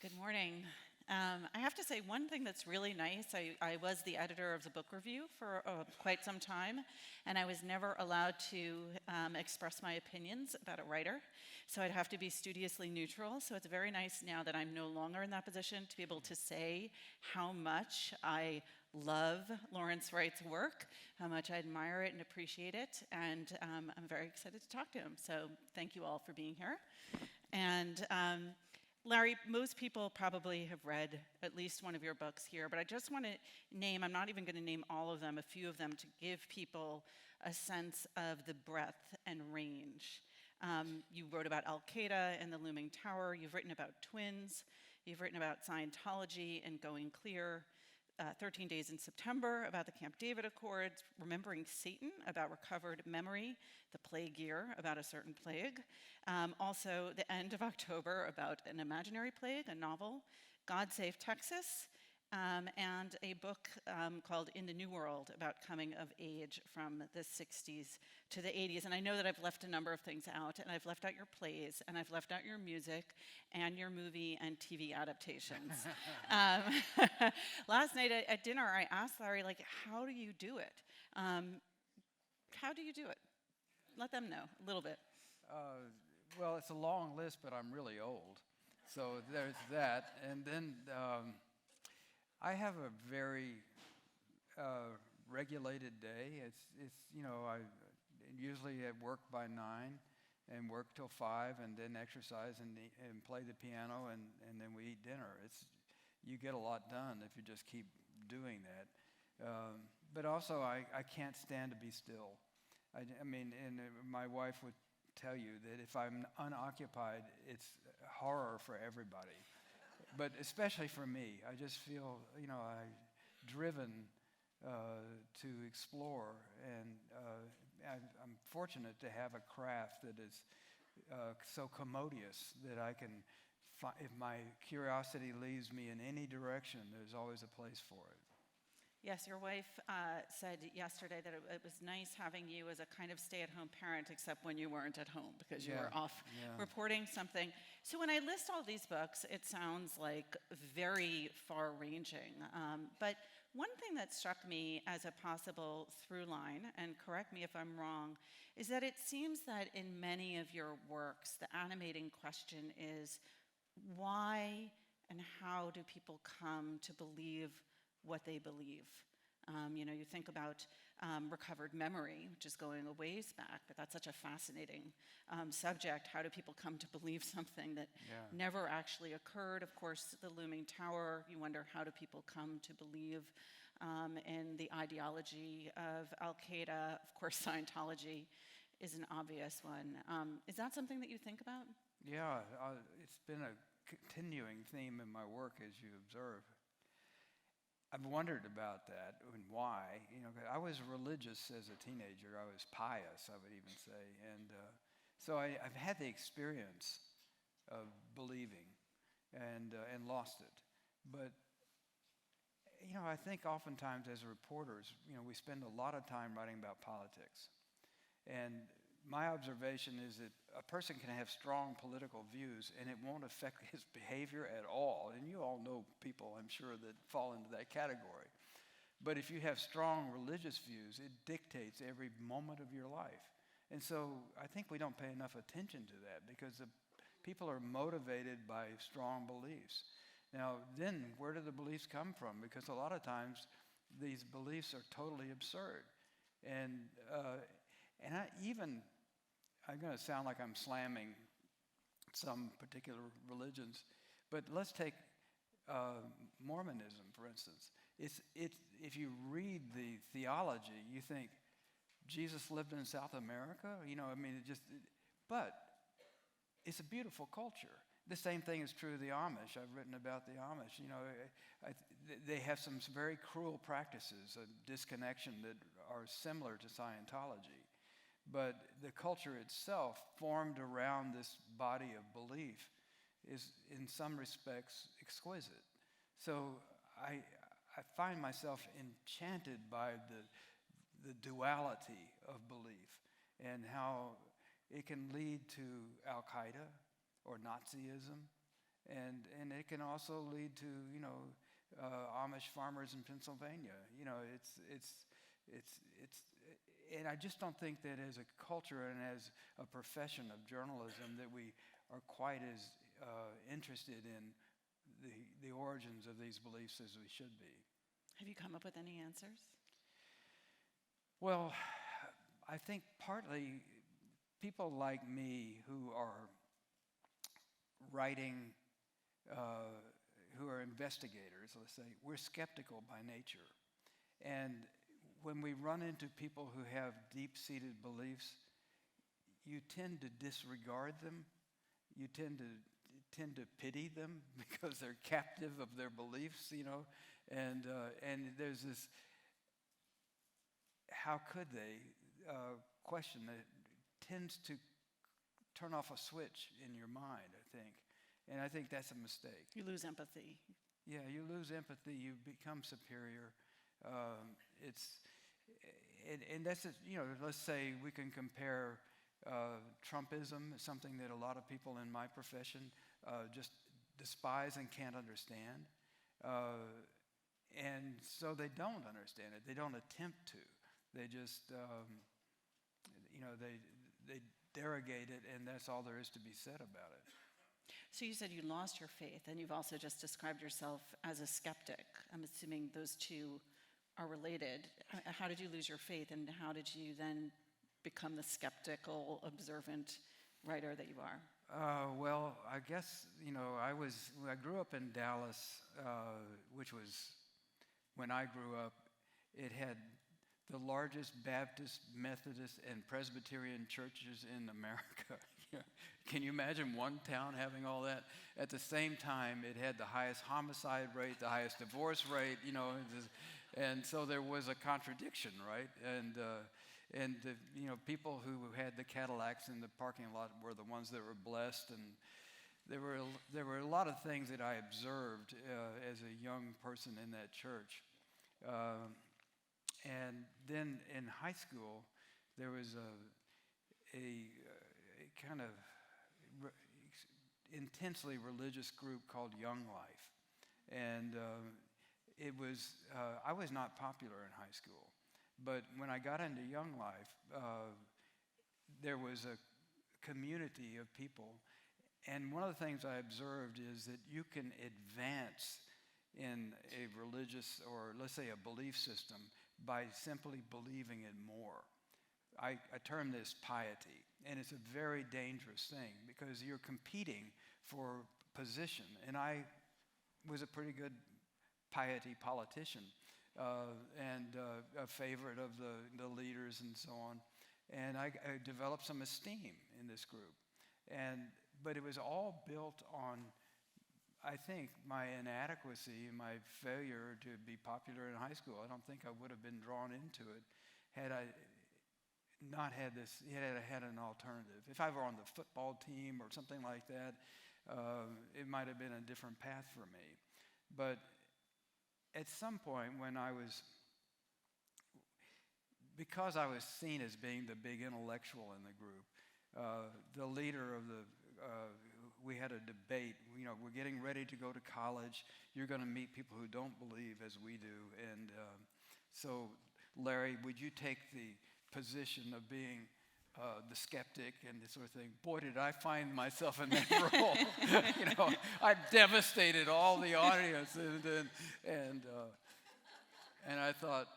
Good morning. I have to say one thing that's really nice. I was the editor of the book review for quite some time, and I was never allowed to express my opinions about a writer, so I'd have to be studiously neutral. So it's very nice now that I'm no longer in that position to be able to say how much I love Lawrence Wright's work, how much I admire it and appreciate it, and I'm very excited to talk to him. So thank you all for being here. And Larry, most people probably have read at least one of your books here, but I just want to name, I'm not even going to name all of them, a few of them to give people a sense of the breadth and range. You wrote about Al Qaeda and the looming tower. You've written about twins. You've written about Scientology and Going Clear. 13 Days in September about the Camp David Accords, Remembering Satan about recovered memory, The Plague Year about a certain plague, also The End of October about an imaginary plague, a novel, God Save Texas, and a book called In the New World about coming of age from the 60s to the 80s. And I know that I've left a number of things out, and I've left out your plays, and I've left out your music, and your movie and TV adaptations. Last night at dinner, I asked Larry, like, how do you do it? How do you do it? Let them know a little bit. Well, it's a long list, but I'm really old. So there's that. And then I have a very regulated day. It's I usually at work by 9 and work till 5 and then exercise and play the piano and then we eat dinner. You get a lot done if you just keep doing that. But also I can't stand to be still. I mean, and my wife would tell you that if I'm unoccupied, it's horror for everybody. But especially for me, I just feel, I'm driven to explore, and I'm fortunate to have a craft that is so commodious that I can, if my curiosity leads me in any direction, there's always a place for it. Yes, your wife said yesterday that it was nice having you as a kind of stay-at-home parent, except when you weren't at home because you were off reporting something. So when I list all these books, it sounds like very far-ranging. But one thing that struck me as a possible through line, and correct me if I'm wrong, is that it seems that in many of your works, the animating question is why and how do people come to believe what they believe? You think about recovered memory, which is going a ways back, but that's such a fascinating subject. How do people come to believe something that never actually occurred? Of course, the looming tower, you wonder how do people come to believe in the ideology of Al Qaeda? Of course, Scientology is an obvious one. Is that something that you think about? Yeah, it's been a continuing theme in my work, as you observe. I've wondered about that and why. I was religious as a teenager. I was pious, I would even say. And so I've had the experience of believing and lost it. But, I think oftentimes as reporters, we spend a lot of time writing about politics. And my observation is that a person can have strong political views and it won't affect his behavior at all. And you all know people, I'm sure, that fall into that category. But if you have strong religious views, it dictates every moment of your life. And so I think we don't pay enough attention to that because the people are motivated by strong beliefs. Now, then where do the beliefs come from? Because a lot of times these beliefs are totally absurd. And I'm going to sound like I'm slamming some particular religions, but let's take Mormonism, for instance. If you read the theology, you think Jesus lived in South America. But it's a beautiful culture. The same thing is true of the Amish. I've written about the Amish. They have some very cruel practices, a disconnection that are similar to Scientology. But the culture itself, formed around this body of belief, is in some respects exquisite. So I find myself enchanted by the duality of belief and how it can lead to Al Qaeda or Nazism and it can also lead to, Amish farmers in Pennsylvania. And I just don't think that as a culture and as a profession of journalism that we are quite as interested in the origins of these beliefs as we should be. Have you come up with any answers? Well, I think partly people like me who are writing, who are investigators, let's say, we're skeptical by nature. And when we run into people who have deep-seated beliefs, you tend to disregard them. You tend to pity them because they're captive of their beliefs, And there's this, how could they, question that tends to turn off a switch in your mind, I think. And I think that's a mistake. You lose empathy. Yeah, you lose empathy. You become superior. And that's, let's say we can compare Trumpism, something that a lot of people in my profession just despise and can't understand. And so they don't understand it. They don't attempt to. They just, they derogate it, and that's all there is to be said about it. So you said you lost your faith, and you've also just described yourself as a skeptic. I'm assuming those two are related. How did you lose your faith, and how did you then become the skeptical, observant writer that you are? Well, I guess, I grew up in Dallas, which was, when I grew up, it had the largest Baptist, Methodist, and Presbyterian churches in America. Can you imagine one town having all that? At the same time, it had the highest homicide rate, the highest divorce rate, and so there was a contradiction, right? And the people who had the Cadillacs in the parking lot were the ones that were blessed, and there were a lot of things that I observed as a young person in that church. And then in high school, there was a kind of intensely religious group called Young Life. And I was not popular in high school. But when I got into Young Life, there was a community of people. And one of the things I observed is that you can advance in a religious, or let's say a belief system, by simply believing in more. I term this piety, and it's a very dangerous thing because you're competing for position. And I was a pretty good piety politician and a favorite of the leaders and so on. And I developed some esteem in this group. But it was all built on, I think, my inadequacy and my failure to be popular in high school. I don't think I would have been drawn into it had I not had this, had I had an alternative. If I were on the football team or something like that, it might have been a different path for me. But at some point when because I was seen as being the big intellectual in the group, the leader of we had a debate. We're getting ready to go to college. You're going to meet people who don't believe as we do. And so, Larry, would you take the position of being the skeptic and this sort of thing? Boy, did I find myself in that role. I devastated all the audience. And I thought,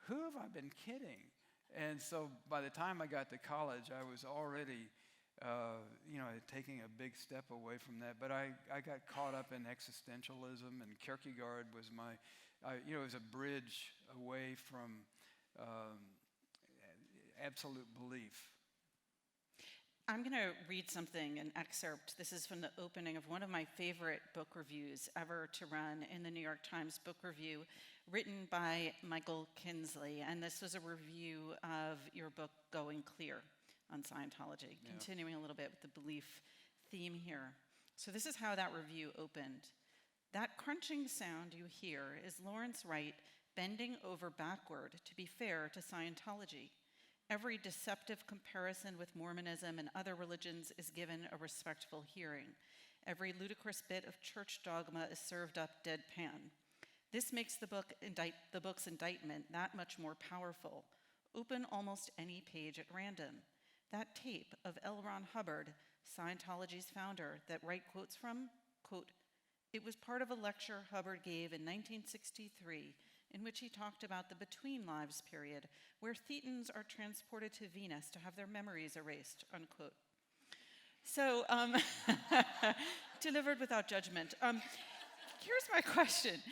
who have I been kidding? And so by the time I got to college, I was already taking a big step away from that. But I got caught up in existentialism, and Kierkegaard was it was a bridge away from absolute belief. I'm going to read something, an excerpt. This is from the opening of one of my favorite book reviews ever to run in the New York Times Book Review, written by Michael Kinsley. And this was a review of your book, Going Clear, on Scientology, continuing a little bit with the belief theme here. So this is how that review opened. That crunching sound you hear is Lawrence Wright bending over backward to be fair to Scientology. Every deceptive comparison with Mormonism and other religions is given a respectful hearing. Every ludicrous bit of church dogma is served up deadpan. This makes the book's indictment that much more powerful. Open almost any page at random. That tape of L. Ron Hubbard, Scientology's founder, that Wright quotes from, quote, "It was part of a lecture Hubbard gave in 1963 in which he talked about the between lives period, where Thetans are transported to Venus to have their memories erased," unquote. So, delivered without judgment. Here's my question.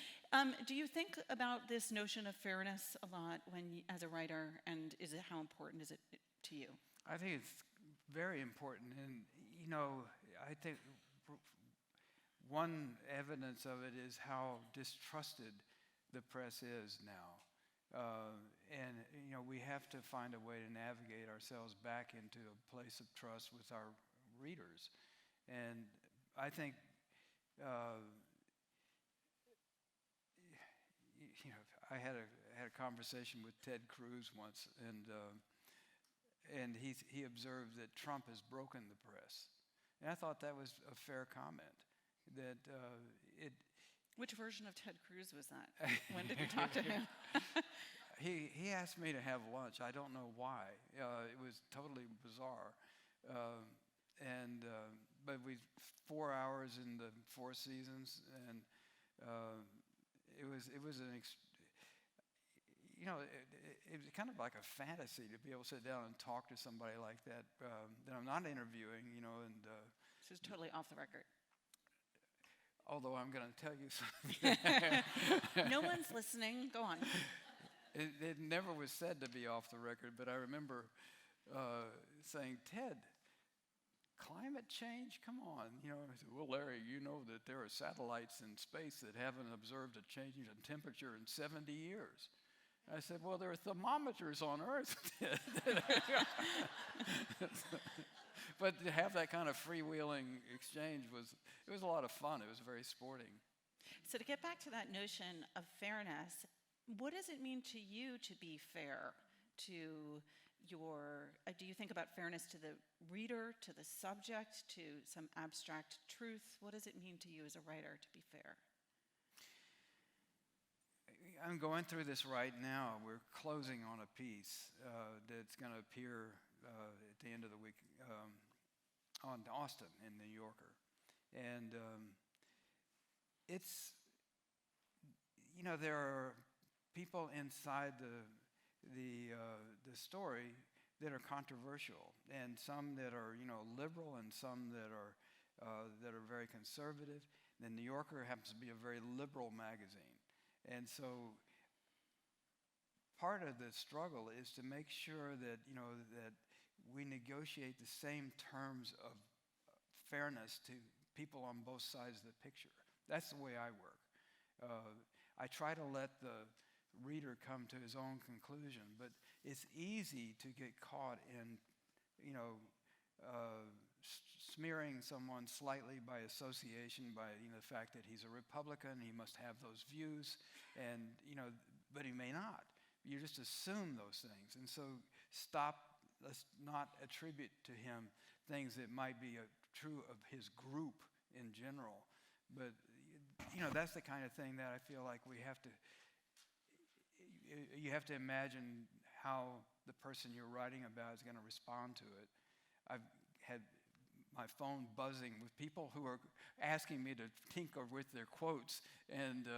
Do you think about this notion of fairness a lot as a writer, and how important is it to you? I think it's very important, and I think one evidence of it is how distrusted the press is now, and we have to find a way to navigate ourselves back into a place of trust with our readers, and I think I had a conversation with Ted Cruz once, and he observed that Trump has broken the press, and I thought that was a fair comment. That Which version of Ted Cruz was that? When did you talk to him? He asked me to have lunch. I don't know why. It was totally bizarre, but 4 hours in the Four Seasons, and it was it was kind of like a fantasy to be able to sit down and talk to somebody like that that I'm not interviewing, and this is totally off the record. Although I'm going to tell you something. No one's listening. Go on. It never was said to be off the record, but I remember saying, "Ted, climate change? Come on." I said, "Well, Larry, you know that there are satellites in space that haven't observed a change in temperature in 70 years. I said, "Well, there are thermometers on Earth." But to have that kind of freewheeling exchange was a lot of fun. It was very sporting. So to get back to that notion of fairness, what does it mean to you to be fair to do you think about fairness to the reader, to the subject, to some abstract truth? What does it mean to you as a writer to be fair? I'm going through this right now. We're closing on a piece that's going to appear at the end of the week on Austin in New Yorker. And it's, there are people inside the story that are controversial, and some that are, liberal, and some that are very conservative. The New Yorker happens to be a very liberal magazine. And so part of the struggle is to make sure that, that we negotiate the same terms of fairness to people on both sides of the picture. That's the way I work. I try to let the reader come to his own conclusion, but it's easy to get caught in, smearing someone slightly by association, by the fact that he's a Republican, he must have those views, and but he may not. You just assume those things, and so let's not attribute to him things that might be true of his group in general. But that's the kind of thing that I feel like you have to imagine how the person you're writing about is going to respond to it. I've had my phone buzzing with people who are asking me to tinker with their quotes, and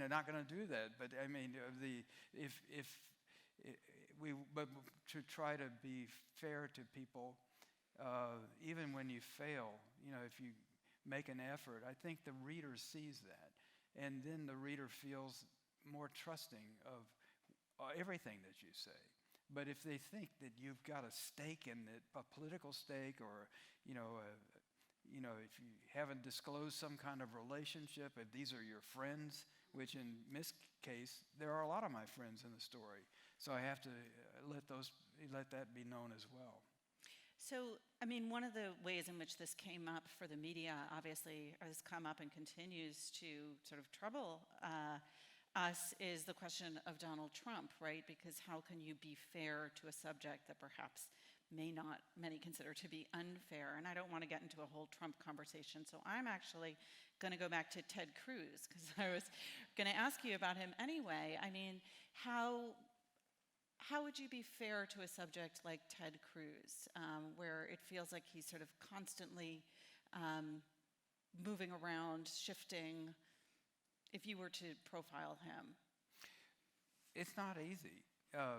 not going to do that. But I mean, but to try to be fair to people, even when you fail, if you make an effort, I think the reader sees that, and then the reader feels more trusting of everything that you say. But if they think that you've got a stake in it, a political stake, or if you haven't disclosed some kind of relationship, if these are your friends, which in this case there are a lot of my friends in the story, so I have to let that be known as well. So, I mean, one of the ways in which this came up for the media, obviously, has come up and continues to sort of trouble us, is the question of Donald Trump, right? Because how can you be fair to a subject that perhaps many consider to be unfair. And I don't want to get into a whole Trump conversation, so I'm actually going to go back to Ted Cruz, because I was going to ask you about him anyway. I mean, how would you be fair to a subject like Ted Cruz, where it feels like he's sort of constantly moving around, shifting, if you were to profile him? It's not easy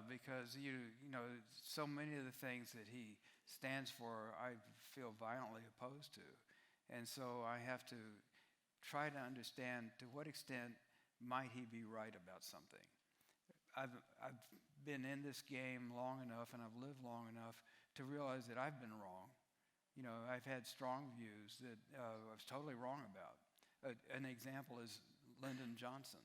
because you know so many of the things that he stands for I feel violently opposed to, and so I have to try to understand to what extent might he be right about something. I've been in this game long enough and I've lived long enough to realize that I've been wrong. You know, I've had strong views that I was totally wrong about. An example is Lyndon Johnson.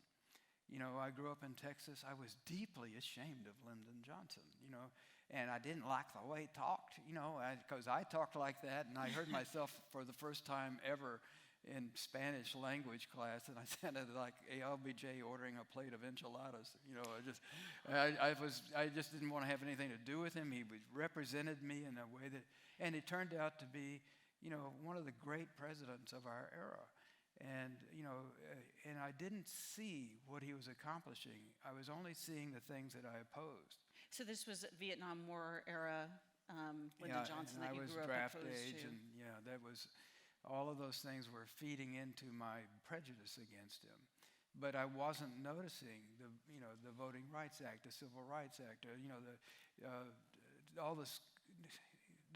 You know, I grew up in Texas. I was deeply ashamed of Lyndon Johnson, you know, and I didn't like the way he talked, you know, because I talked like that, and I heard myself for the first time ever in Spanish language class, and I sounded like LBJ ordering a plate of enchiladas. You know, I just didn't want to have anything to do with him. He represented me in a way that, and it turned out to be, you know, one of the great presidents of our era. And, you know, and I didn't see what he was accomplishing. I was only seeing the things that I opposed. So this was Vietnam War era Lyndon Johnson that you grew up draft opposed age, to. and that was, all of those things were feeding into my prejudice against him. But I wasn't noticing the Voting Rights Act, the Civil Rights Act, all the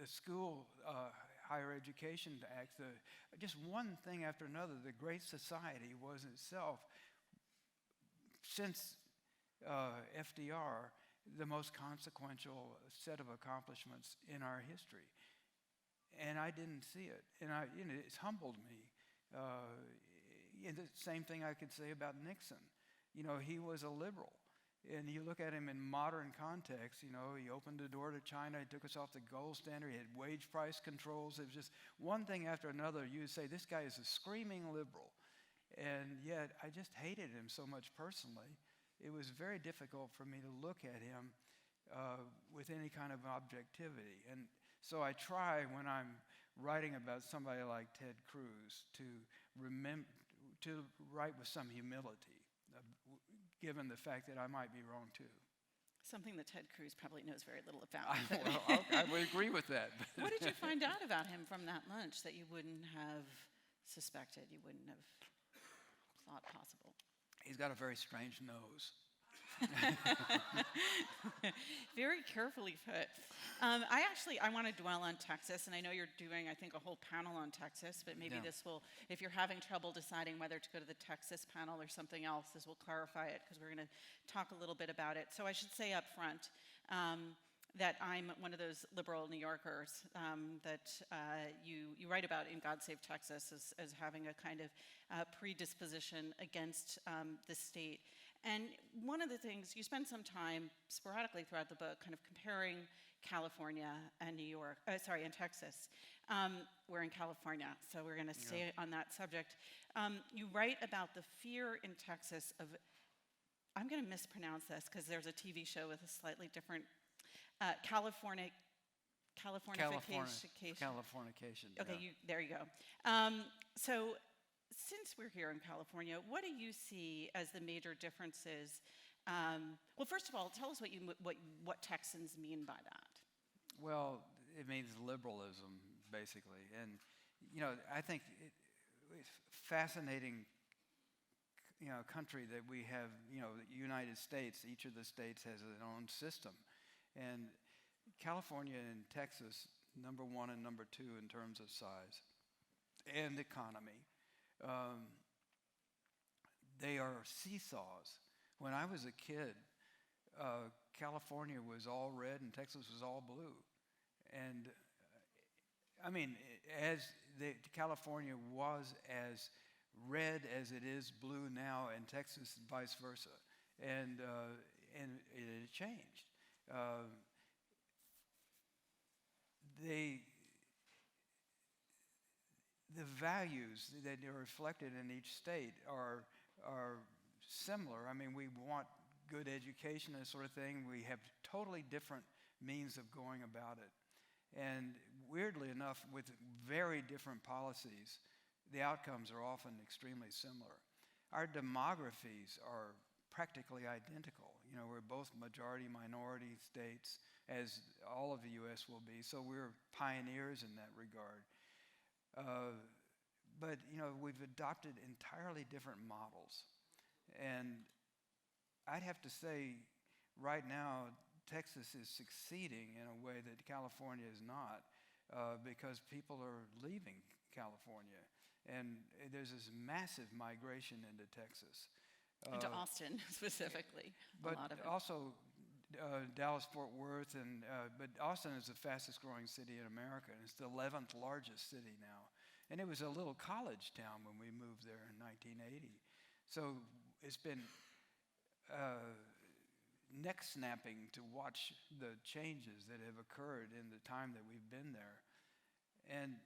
school higher education acts, just one thing after another. The Great Society was itself, since FDR, the most consequential set of accomplishments in our history. And I didn't see it. And it's humbled me. The same thing I could say about Nixon. You know, he was a liberal. And you look at him in modern context, you know, he opened the door to China, he took us off the gold standard, he had wage price controls. It was just one thing after another. You would say, this guy is a screaming liberal. And yet, I just hated him so much personally. It was very difficult for me to look at him with any kind of objectivity. And so I try, when I'm writing about somebody like Ted Cruz, to write with some humility, given the fact that I might be wrong too. Something that Ted Cruz probably knows very little about. I would agree with that. What did you find out about him from that lunch that you wouldn't have suspected, you wouldn't have thought possible? He's got a very strange nose. Very carefully put. I want to dwell on Texas, and I know you're doing, I think, a whole panel on Texas, but maybe this will, if you're having trouble deciding whether to go to the Texas panel or something else, this will clarify it, because we're going to talk a little bit about it. So I should say up front that I'm one of those liberal New Yorkers that you write about in God Save Texas as having a kind of predisposition against the state. And one of the things, you spend some time sporadically throughout the book kind of comparing California and and Texas. We're in California, so we're going to stay on that subject. You write about the fear in Texas of, I'm going to mispronounce this because there's a TV show with a slightly different, Californication. Okay, there you go. So since we're here in California, what do you see as the major differences? Well, first of all, tell us what Texans mean by that. Well, it means liberalism, basically. And, you know, I think it's fascinating, country that we have, the United States. Each of the states has their own system. And California and Texas, number one and number two in terms of size and economy. They are seesaws. When I was a kid, California was all red and Texas was all blue. And California was as red as it is blue now, and Texas vice versa. And it changed. The values that are reflected in each state are similar. I mean, we want good education, that sort of thing. We have totally different means of going about it. And weirdly enough, with very different policies, the outcomes are often extremely similar. Our demographies are practically identical. You know, we're both majority-minority states, as all of the U.S. will be, so we're pioneers in that regard. But, you know, we've adopted entirely different models. And I'd have to say, right now, Texas is succeeding in a way that California is not, because people are leaving California. And there's this massive migration into Texas. Into Austin, specifically, but a lot of it. Also Dallas, Fort Worth, but Austin is the fastest growing city in America, and it's the 11th largest city now. And it was a little college town when we moved there in 1980. So it's been neck-snapping to watch the changes that have occurred in the time that we've been there. And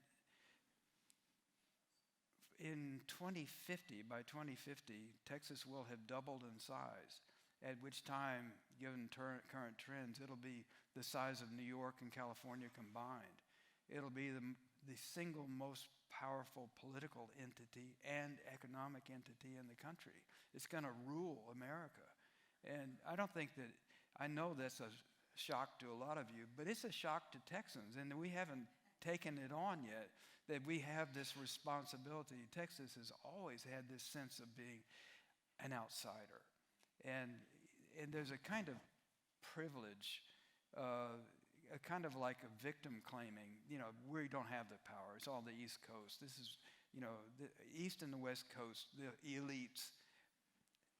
by 2050, Texas will have doubled in size, at which time, given current trends, it'll be the size of New York and California combined. It'll be the single most powerful political entity and economic entity in the country. It's going to rule America. And I know that's a shock to a lot of you, but it's a shock to Texans, and we haven't taken it on yet, that we have this responsibility. Texas has always had this sense of being an outsider. And there's a kind of privilege, a kind of like a victim claiming, you know, we don't have the power. It's all the East Coast. This is, you know, the East and the West Coast, the elites.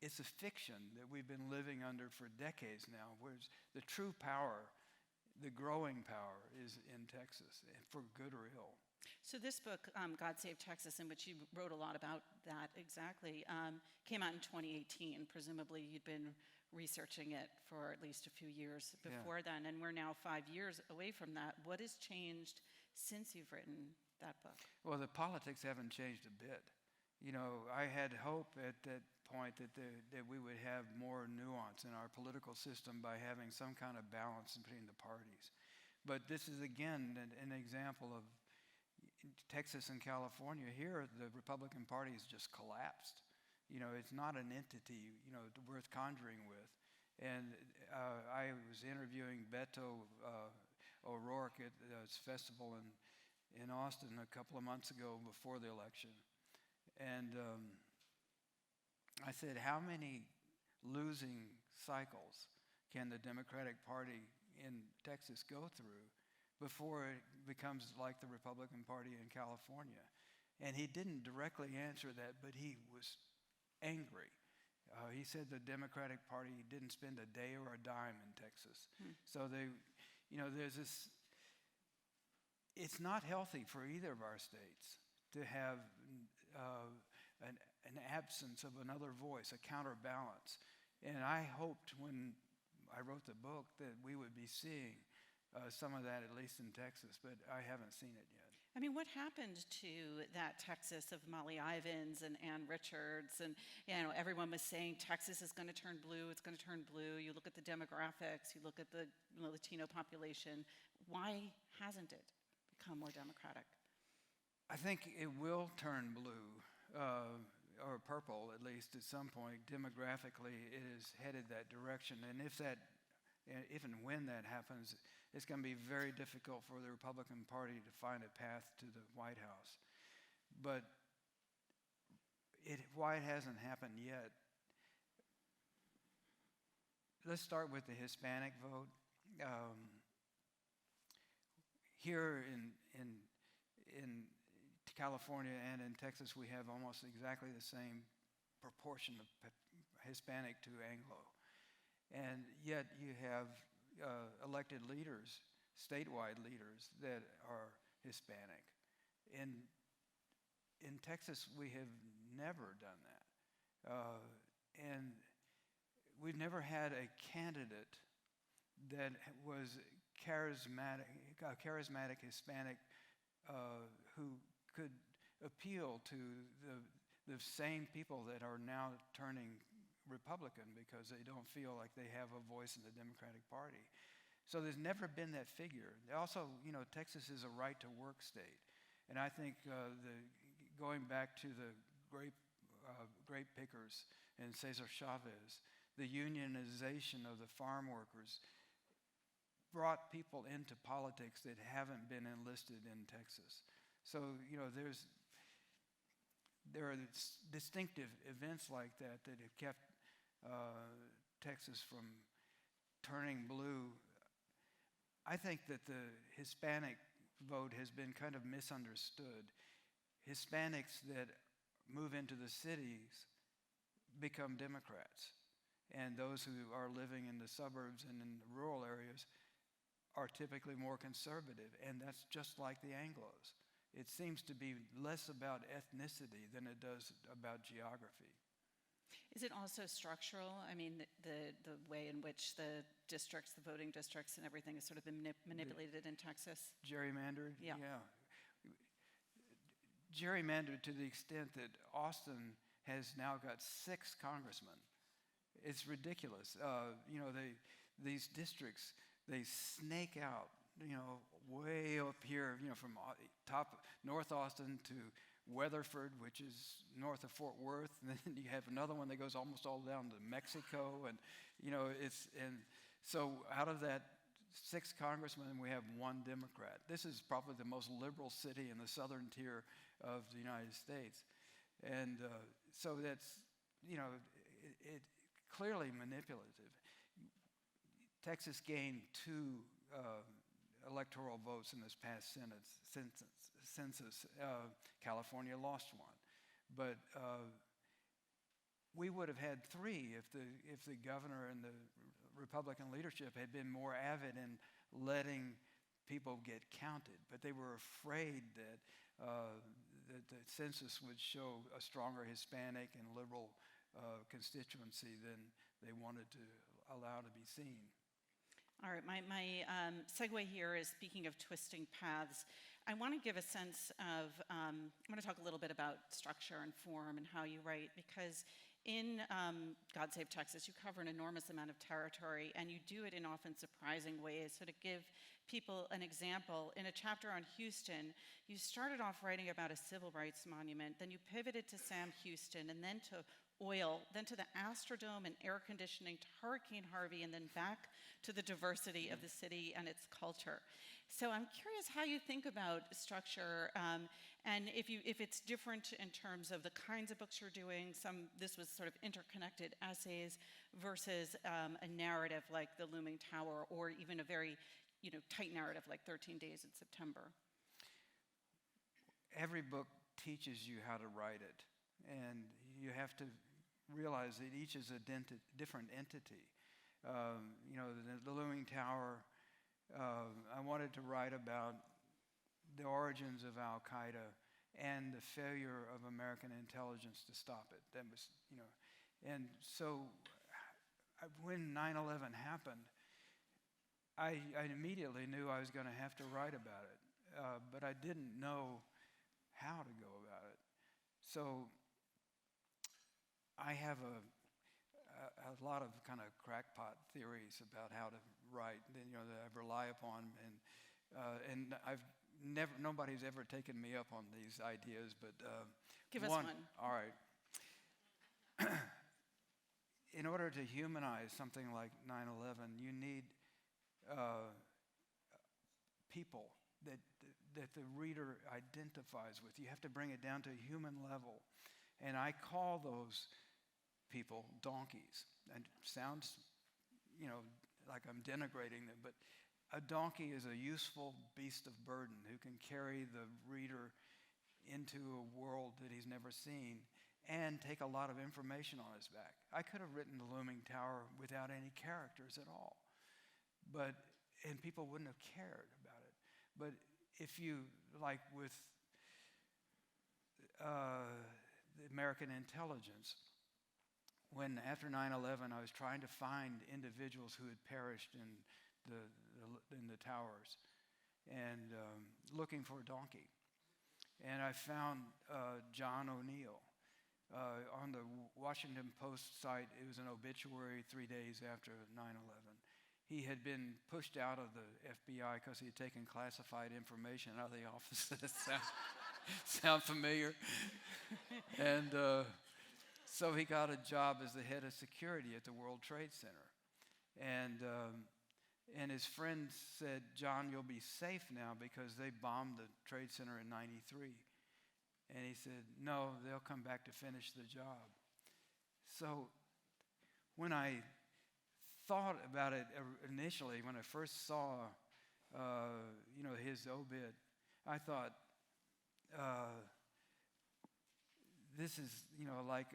It's a fiction that we've been living under for decades now, whereas the true power, the growing power, is in Texas, for good or ill. So this book, God Save Texas, in which you wrote a lot about that exactly, came out in 2018. Presumably you'd been researching it for at least a few years before then, and we're now 5 years away from that. What has changed since you've written that book? Well, the politics haven't changed a bit. You know, I had hope at that point that we would have more nuance in our political system by having some kind of balance between the parties. But this is, again, an example of Texas and California. Here, the Republican Party has just collapsed. You know, it's not an entity, you know, worth conjuring with. And I was interviewing Beto O'Rourke at this festival in Austin a couple of months ago before the election. And I said, how many losing cycles can the Democratic Party in Texas go through before it becomes like the Republican Party in California? And he didn't directly answer that, but he was angry. He said the Democratic Party didn't spend a day or a dime in Texas. So there's this, it's not healthy for either of our states to have an absence of another voice, a counterbalance. And I hoped when I wrote the book that we would be seeing some of that, at least in Texas, but I haven't seen it yet. I mean, what happened to that Texas of Molly Ivins and Ann Richards? And, you know, everyone was saying Texas is going to turn blue, it's going to turn blue. You look at the demographics, you look at the Latino population. Why hasn't it become more democratic? I think it will turn blue, or purple at least at some point. Demographically, it is headed that direction. And if and when that happens, it's going to be very difficult for the Republican Party to find a path to the White House. But why it hasn't happened yet, let's start with the Hispanic vote. Here in California and in Texas, we have almost exactly the same proportion of Hispanic to Anglo. And yet you have elected leaders, statewide leaders, that are Hispanic. In Texas, we have never done that. And we've never had a candidate that was a charismatic Hispanic who could appeal to the same people that are now turning Republican because they don't feel like they have a voice in the Democratic Party. So there's never been that figure. Also, Texas is a right-to-work state. And I think going back to the grape pickers and Cesar Chavez, the unionization of the farm workers brought people into politics that haven't been enlisted in Texas. So, there are distinctive events like that have kept Texas from turning blue. I think that the Hispanic vote has been kind of misunderstood. Hispanics that move into the cities become Democrats, and those who are living in the suburbs and in the rural areas are typically more conservative, and that's just like the Anglos. It seems to be less about ethnicity than it does about geography. Is it also structural? I mean, the way in which the voting districts and everything has sort of been manipulated in Texas? Gerrymandered? Yeah. Gerrymandered to the extent that Austin has now got 6 congressmen. It's ridiculous. These districts, they snake out, way up here, from top North Austin to Weatherford, which is north of Fort Worth, and then you have another one that goes almost all down to Mexico, and so out of that 6 congressmen, we have 1 Democrat. This is probably the most liberal city in the southern tier of the United States, and so that's it clearly manipulative. Texas gained 2 electoral votes in this past census. California lost 1, but we would have had 3 if the governor and the Republican leadership had been more avid in letting people get counted. But they were afraid that the census would show a stronger Hispanic and liberal constituency than they wanted to allow to be seen. All right, my segue here is, speaking of twisting paths, I want to give a sense of, I'm going to talk a little bit about structure and form and how you write, because in God Save Texas, you cover an enormous amount of territory, and you do it in often surprising ways. So to give people an example, in a chapter on Houston, you started off writing about a civil rights monument, then you pivoted to Sam Houston, and then to oil, then to the Astrodome and air conditioning, to Hurricane Harvey, and then back to the diversity of the city and its culture. So I'm curious how you think about structure, and if it's different in terms of the kinds of books you're doing. This was sort of interconnected essays versus a narrative like The Looming Tower, or even a very tight narrative like 13 Days in September. Every book teaches you how to write it, and you have to realize that each is a different entity. The Looming Tower, I wanted to write about the origins of Al Qaeda and the failure of American intelligence to stop it. That was, and so when 9/11 happened, I immediately knew I was going to have to write about it, but I didn't know how to go about it. So I have a lot of kind of crackpot theories about how to write, that I rely upon, and nobody's ever taken me up on these ideas, but give us one. All right. In order to humanize something like 9/11, you need people that the reader identifies with. You have to bring it down to a human level, and I call those people donkeys. And it sounds, like I'm denigrating them, but a donkey is a useful beast of burden who can carry the reader into a world that he's never seen and take a lot of information on his back. I could have written The Looming Tower without any characters at all, and people wouldn't have cared about it. But if you, like with the American intelligence, when after 9/11 I was trying to find individuals who had perished in the towers, and looking for a donkey, and I found John O'Neill on the Washington Post site. It was an obituary 3 days after 9/11. he had been pushed out of the FBI because he had taken classified information out of the office. Sound familiar? And so he got a job as the head of security at the World Trade Center. And his friend said, John, you'll be safe now because they bombed the Trade Center in '93. And he said, no, they'll come back to finish the job. So when I thought about it initially, when I first saw, his obit, I thought, this is, like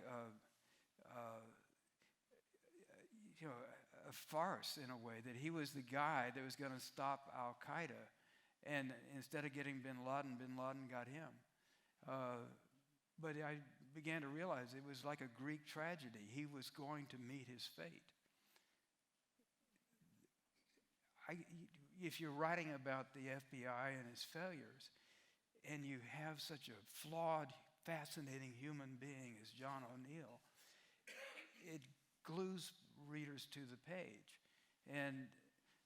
a farce in a way, that he was the guy that was going to stop Al Qaeda, and instead of getting bin Laden got him. But I began to realize it was like a Greek tragedy. He was going to meet his fate. If you're writing about the FBI and its failures, and you have such a flawed, fascinating human being as John O'Neill, it glues readers to the page. And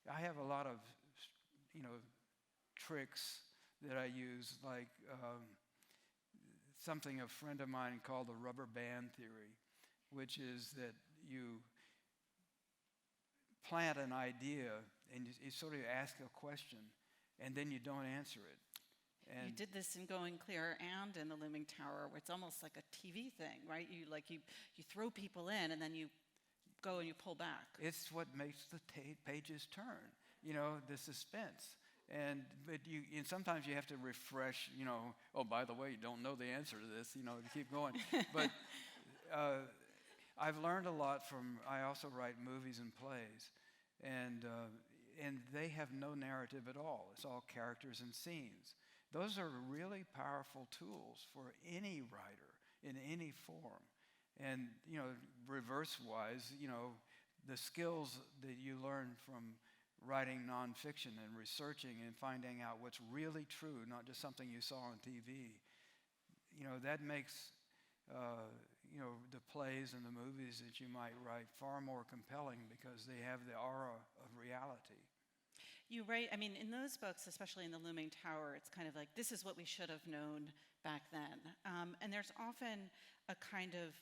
I have a lot of, tricks that I use, like something a friend of mine called the rubber band theory, which is that you plant an idea and you sort of ask a question, and then you don't answer it. And you did this in Going Clear and in The Looming Tower, where it's almost like a TV thing, right? You throw people in, and then you go and you pull back. It's what makes the pages turn, the suspense. And sometimes you have to refresh, oh, by the way, you don't know the answer to this, to keep going. But I've learned a lot from, I also write movies and plays, and they have no narrative at all. It's all characters and scenes. Those are really powerful tools for any writer in any form. And, reverse-wise, the skills that you learn from writing nonfiction and researching and finding out what's really true, not just something you saw on TV, that makes, the plays and the movies that you might write far more compelling because they have the aura of reality. You write, in those books, especially in The Looming Tower, it's kind of like, this is what we should have known back then. And there's often a kind of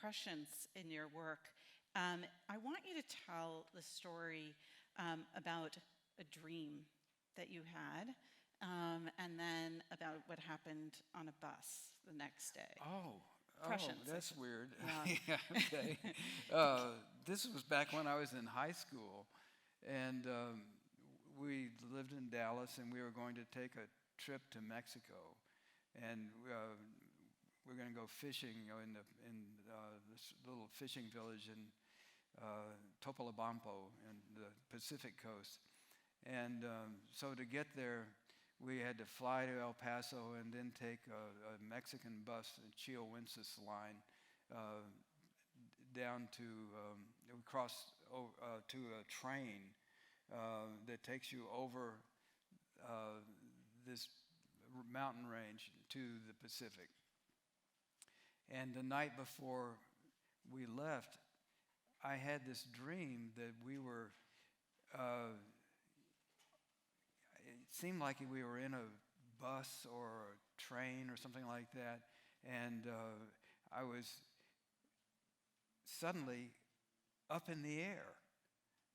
prescience in your work. I want you to tell the story about a dream that you had, and then about what happened on a bus the next day. Prescience, that's weird. Yeah. Yeah, okay. This was back when I was in high school, and we lived in Dallas, and we were going to take a trip to Mexico, and we're going to go fishing, in this little fishing village in Topolobampo in the Pacific coast. And so to get there, we had to fly to El Paso and then take a Mexican bus, the Chihuahuensis line, down to, we crossed to a train that takes you over this mountain range to the Pacific. And the night before we left, I had this dream that we were, it seemed like we were in a bus or a train or something like that, and I was suddenly up in the air.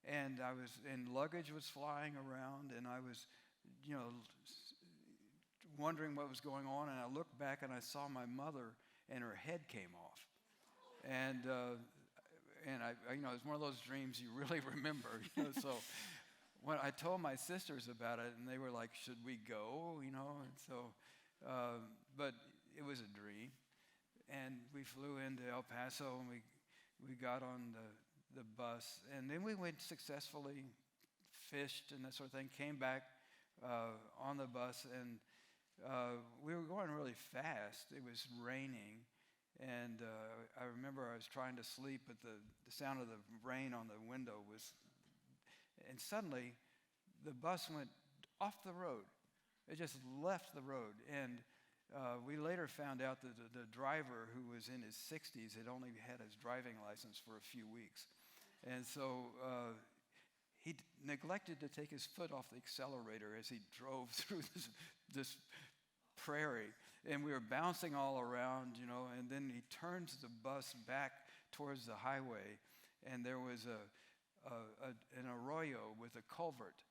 And luggage was flying around, and I was, wondering what was going on, and I looked back and I saw my mother, and her head came off. And it's one of those dreams you really remember, So when I told my sisters about it, and they were like, should we go, And so, but it was a dream. And we flew into El Paso, and we got on the bus, and then we went successfully, fished and that sort of thing, came back on the bus, and we were going really fast. It was raining, and I remember I was trying to sleep, but the sound of the rain on the window was, and suddenly the bus went off the road. It just left the road, and we later found out that the driver, who was in his 60s, had only had his driving license for a few weeks. And so neglected to take his foot off the accelerator as he drove through this prairie. And we were bouncing all around, and then he turns the bus back towards the highway, and there was an arroyo with a culvert.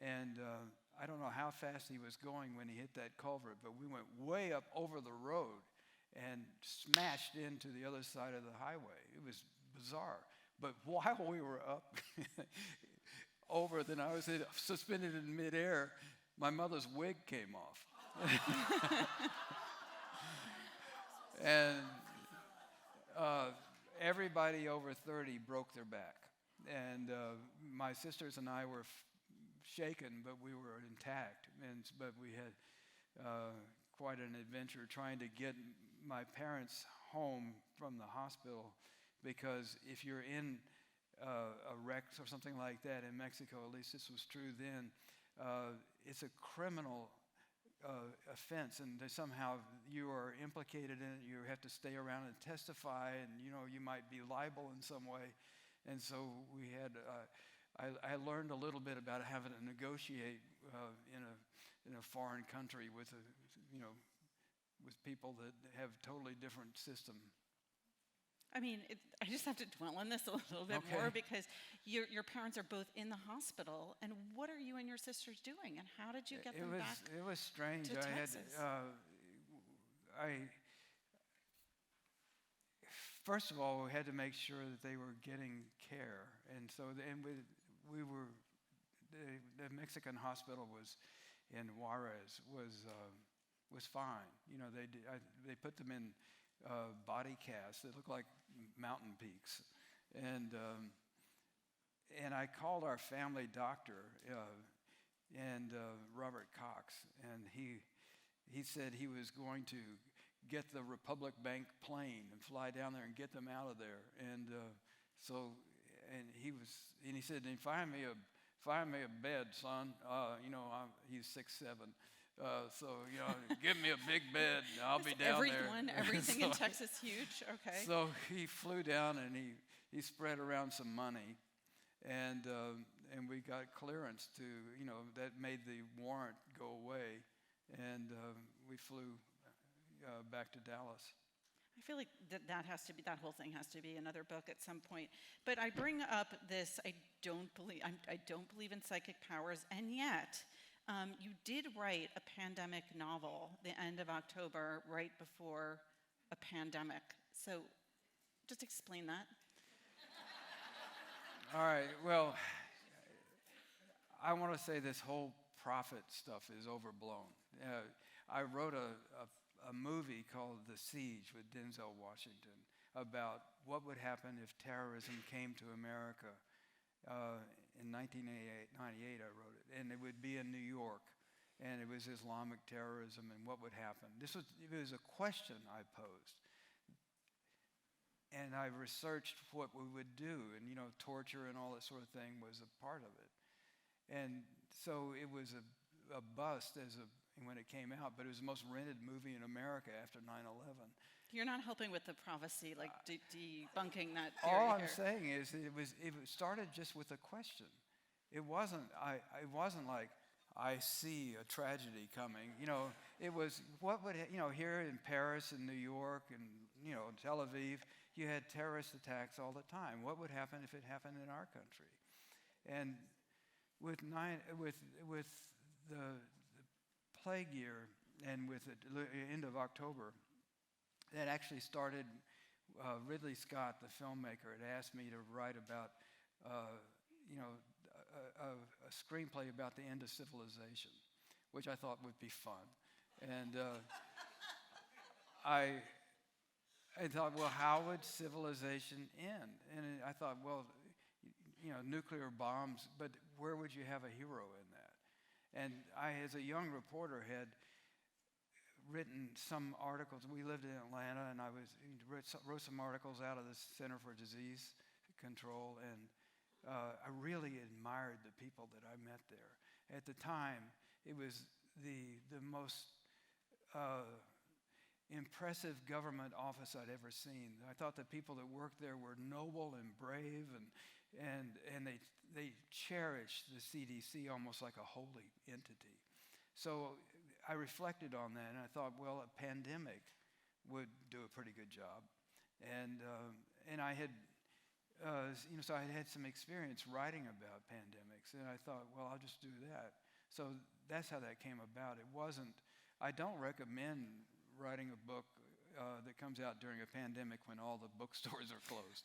And I don't know how fast he was going when he hit that culvert, but we went way up over the road and smashed into the other side of the highway. It was bizarre. But while we were up then I was suspended in midair, my mother's wig came off. And everybody over 30 broke their back. And my sisters and I were shaken, but we were intact. But we had quite an adventure trying to get my parents home from the hospital, because if you're in a wreck or something like that in Mexico, at least this was true then, it's a criminal offense, and somehow you are implicated in it. You have to stay around and testify, and you might be liable in some way. And so we had. I learned a little bit about having to negotiate in a foreign country with with people that have totally different system. I mean, I just have to dwell on this a little bit more, because your parents are both in the hospital, and what are you and your sisters doing, and how did you get them back? It was strange. To Texas? First of all, we had to make sure that they were getting care, and so we were. The Mexican hospital was in Juarez was fine. They put them in body casts that looked like mountain peaks, and I called our family doctor, and Robert Cox, and he said he was going to get the Republic Bank plane and fly down there and get them out of there, and he said, find me a bed, son. He's 6'7". So, give me a big bed, and I'll be down there. Everything in Texas huge, okay. So he flew down, and he spread around some money, and we got clearance to, that made the warrant go away, and we flew back to Dallas. I feel like that whole thing has to be another book at some point. But I bring up this, I don't believe in psychic powers, and yet you did write a pandemic novel the end of October, right before a pandemic. So just explain that. All right, well, I want to say this whole prophet stuff is overblown. I wrote a movie called The Siege with Denzel Washington about what would happen if terrorism came to America. In 1998, I wrote it, and it would be in New York, and it was Islamic terrorism, and what would happen. It was a question I posed, and I researched what we would do, and torture and all that sort of thing was a part of it, and so it was a bust when it came out, but it was the most rented movie in America after 9/11. You're not helping with the prophecy, like debunking that theory. All I'm saying is it started just with a question. It wasn't like I see a tragedy coming. It was what would here in Paris and New York and Tel Aviv, you had terrorist attacks all the time. What would happen if it happened in our country? And with the plague year and with the end of October, that actually started. Ridley Scott, the filmmaker, had asked me to write about, a screenplay about the end of civilization, which I thought would be fun. And I thought, well, how would civilization end? And I thought, well, nuclear bombs, but where would you have a hero in that? And I, as a young reporter, had written some articles. We lived in Atlanta, and I wrote some articles out of the Center for Disease Control, and I really admired the people that I met there. At the time, it was the most impressive government office I'd ever seen. I thought the people that worked there were noble and brave, and they cherish the CDC almost like a holy entity. So I reflected on that, and I thought, well, a pandemic would do a pretty good job, and I had. So I had some experience writing about pandemics, and I thought, well, I'll just do that. So that's how that came about. It wasn't. I don't recommend writing a book that comes out during a pandemic when all the bookstores are closed.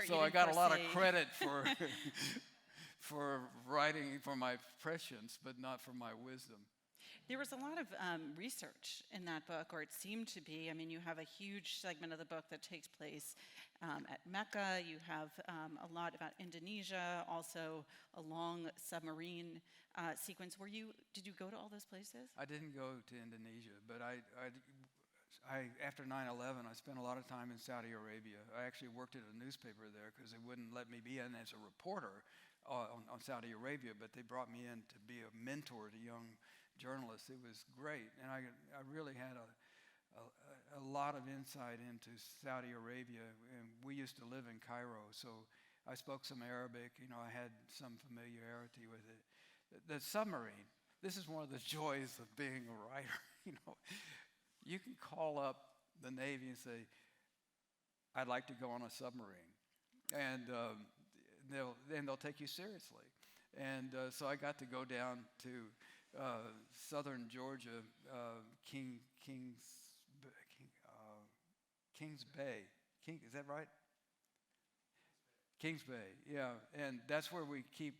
So I got a lot of credit for writing for my prescience, but not for my wisdom. There was a lot of research in that book, or it seemed to be. I mean, you have a huge segment of the book that takes place at Mecca. You have a lot about Indonesia, also a long submarine sequence. Did you go to all those places? I didn't go to Indonesia, but I after 9/11, I spent a lot of time in Saudi Arabia. I actually worked at a newspaper there because they wouldn't let me be in as a reporter on Saudi Arabia, but they brought me in to be a mentor to young journalists. It was great, and I really had a lot of insight into Saudi Arabia. And we used to live in Cairo, so I spoke some Arabic. I had some familiarity with it. The submarine. This is one of the joys of being a writer. You can call up the Navy and say, "I'd like to go on a submarine," and they'll take you seriously. And so I got to go down to southern Georgia, Kings Bay. Is that right? Kings Bay, yeah. And that's where we keep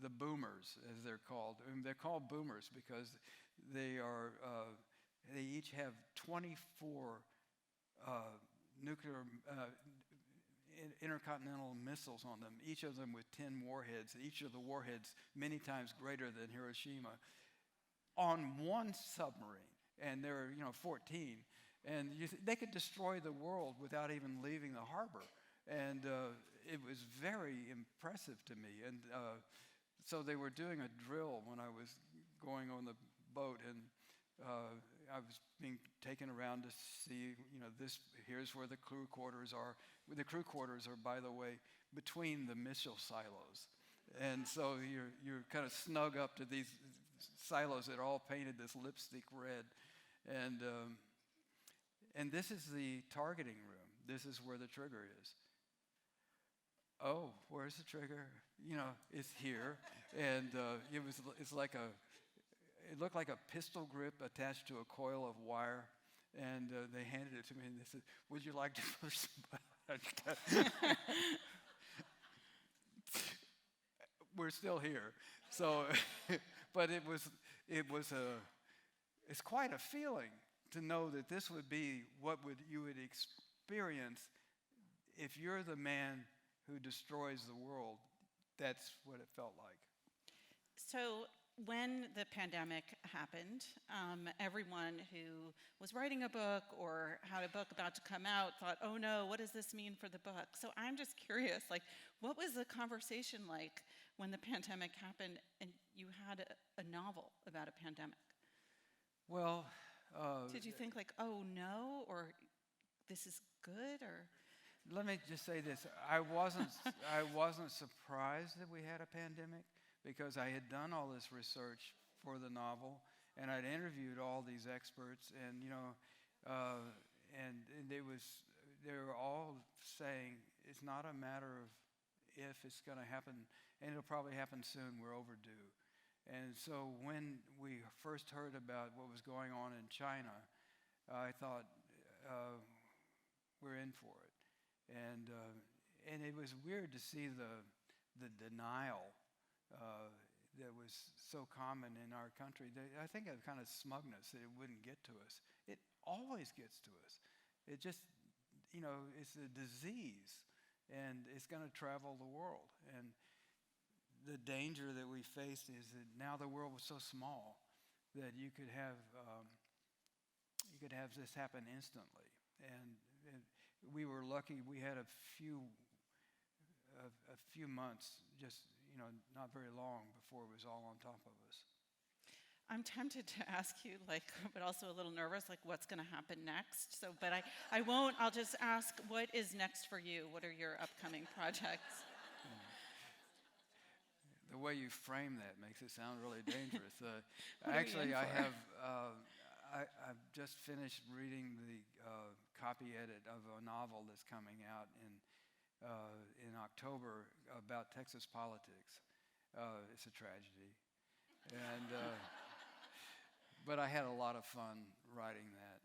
the boomers, as they're called. And they're called boomers because they each have 24 nuclear intercontinental missiles on them, each of them with 10 warheads, each of the warheads many times greater than Hiroshima, on one submarine. And there are 14. And they could destroy the world without even leaving the harbor. And it was very impressive to me. And so they were doing a drill when I was going on the boat, and I was being taken around to see, here's where the crew quarters are. The crew quarters are, by the way, between the missile silos. And so you're kind of snug up to these silos that are all painted this lipstick red. And this is the targeting room. This is where the trigger is. Oh, where's the trigger? It's here. And it looked like a pistol grip attached to a coil of wire, and they handed it to me, and they said, "Would you like to push some buttons?" We're still here, so. But it's quite a feeling to know that this would be what you would experience if you're the man who destroys the world. That's what it felt like. So when the pandemic happened, everyone who was writing a book or had a book about to come out thought, "Oh no, what does this mean for the book?" So I'm just curious, what was the conversation like when the pandemic happened and you had a novel about a pandemic? Well, did you think "Oh no," or "This is good," or? Let me just say this: I wasn't surprised that we had a pandemic, because I had done all this research for the novel, and I'd interviewed all these experts, and they were all saying it's not a matter of if, it's going to happen, and it'll probably happen soon. We're overdue. And so when we first heard about what was going on in China, I thought we're in for it, and it was weird to see the denial that was so common in our country. I think a kind of smugness that it wouldn't get to us. It always gets to us. It just, it's a disease, and it's going to travel the world. And the danger that we faced is that now the world was so small that you could have this happen instantly. And we were lucky. We had a few months, just not very long, before it was all on top of us. I'm tempted to ask you, but also a little nervous, what's going to happen next. So, but I won't. I'll just ask, what is next for you? What are your upcoming projects? The way you frame that makes it sound really dangerous. Actually, I've just finished reading the copy edit of a novel that's coming out in October about Texas politics. It's a tragedy, but I had a lot of fun writing that.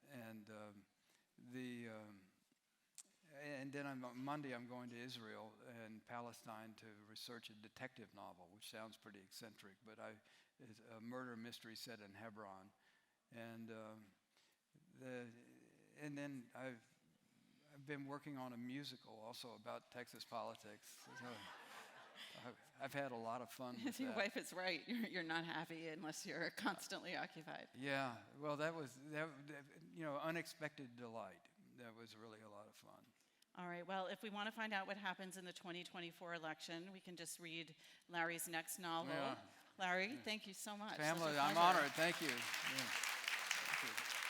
And then on Monday I'm going to Israel and Palestine to research a detective novel, which sounds pretty eccentric, but it's a murder mystery set in Hebron. And then I've been working on a musical also about Texas politics. So I've had a lot of fun with Your that. wife is right. You're not happy unless you're constantly occupied. Yeah, well, that was unexpected delight. That was really a lot of fun. All right, well, if we want to find out what happens in the 2024 election, we can just read Larry's next novel. Yeah. Larry, thank you so much. Pamela, Such a I'm pleasure. honored. Thank you. Yeah. Thank you.